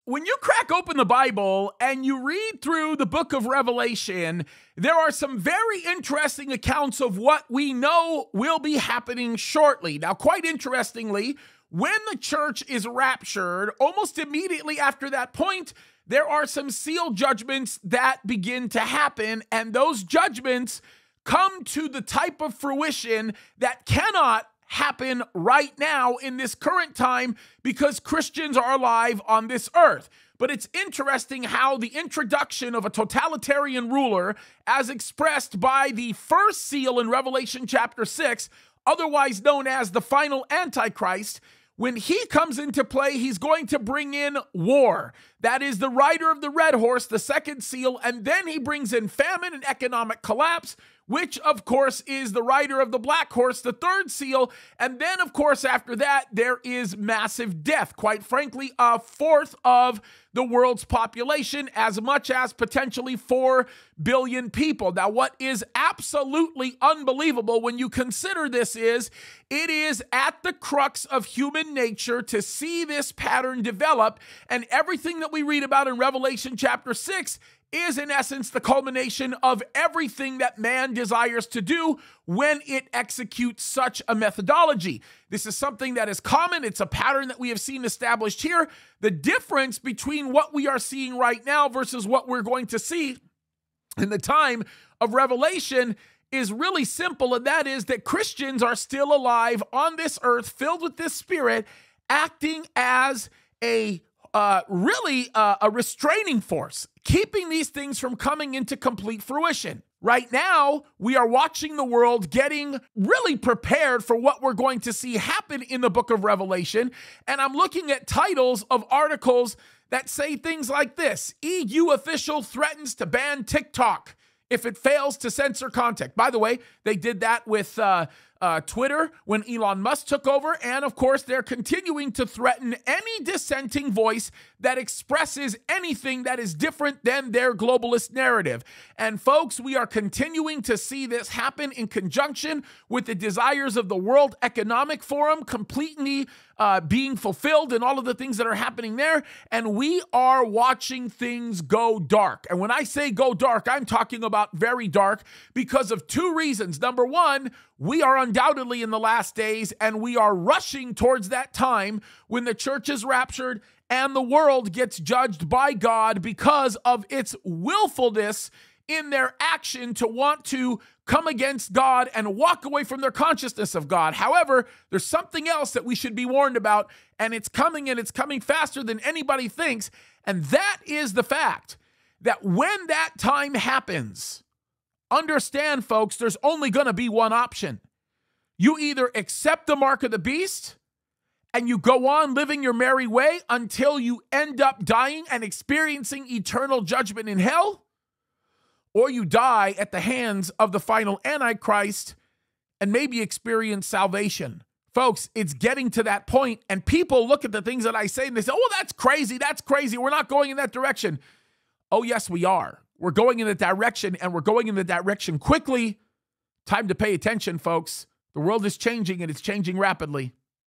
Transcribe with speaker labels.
Speaker 1: When you crack open the Bible and you read through the book of Revelation, there are some very interesting accounts of what we know will be happening shortly. Now, quite interestingly, when the church is raptured, almost immediately after that point, there are some seal judgments that begin to happen, and those judgments come to the type of fruition that cannot happen right now in this current time because Christians are alive on this earth. But it's interesting how the introduction of a totalitarian ruler, as expressed by the first seal in Revelation chapter 6, otherwise known as the final Antichrist, when he comes into play, he's going to bring in war. That is the rider of the red horse, the second seal, and then he brings in famine and economic collapse, which, of course, is the rider of the black horse, the third seal. And then, of course, after that, there is massive death. Quite frankly, a fourth of the world's population, as much as potentially 4 billion people. Now, what is absolutely unbelievable when you consider this is, it is at the crux of human nature to see this pattern develop, and everything that we read about in Revelation chapter 6 is in essence the culmination of everything that man desires to do when it executes such a methodology. This is something that is common. It's a pattern that we have seen established here. The difference between what we are seeing right now versus what we're going to see in the time of Revelation is really simple, and that is that Christians are still alive on this earth, filled with this spirit, acting as a restraining force, keeping these things from coming into complete fruition. Right now, we are watching the world getting really prepared for what we're going to see happen in the book of Revelation. And I'm looking at titles of articles that say things like this: EU official threatens to ban TikTok if it fails to censor content. By the way, they did that with Twitter when Elon Musk took over. And of course, they're continuing to threaten any dissenting voice that expresses anything that is different than their globalist narrative. And folks, we are continuing to see this happen in conjunction with the desires of the World Economic Forum completely being fulfilled and all of the things that are happening there. And we are watching things go dark. And when I say go dark, I'm talking about very dark because of two reasons. Number one, we are undoubtedly in the last days, and we are rushing towards that time when the church is raptured and the world gets judged by God because of its willfulness in their action to want to come against God and walk away from their consciousness of God. However, there's something else that we should be warned about, and it's coming faster than anybody thinks, and that is the fact that when that time happens, understand, folks, there's only going to be one option. You either accept the mark of the beast and you go on living your merry way until you end up dying and experiencing eternal judgment in hell, or you die at the hands of the final Antichrist and maybe experience salvation. Folks, it's getting to that point, and people look at the things that I say and they say, oh, that's crazy, we're not going in that direction. Oh, yes, we are. We're going in the direction, and we're going in the direction quickly. Time to pay attention, folks. The world is changing, and it's changing rapidly.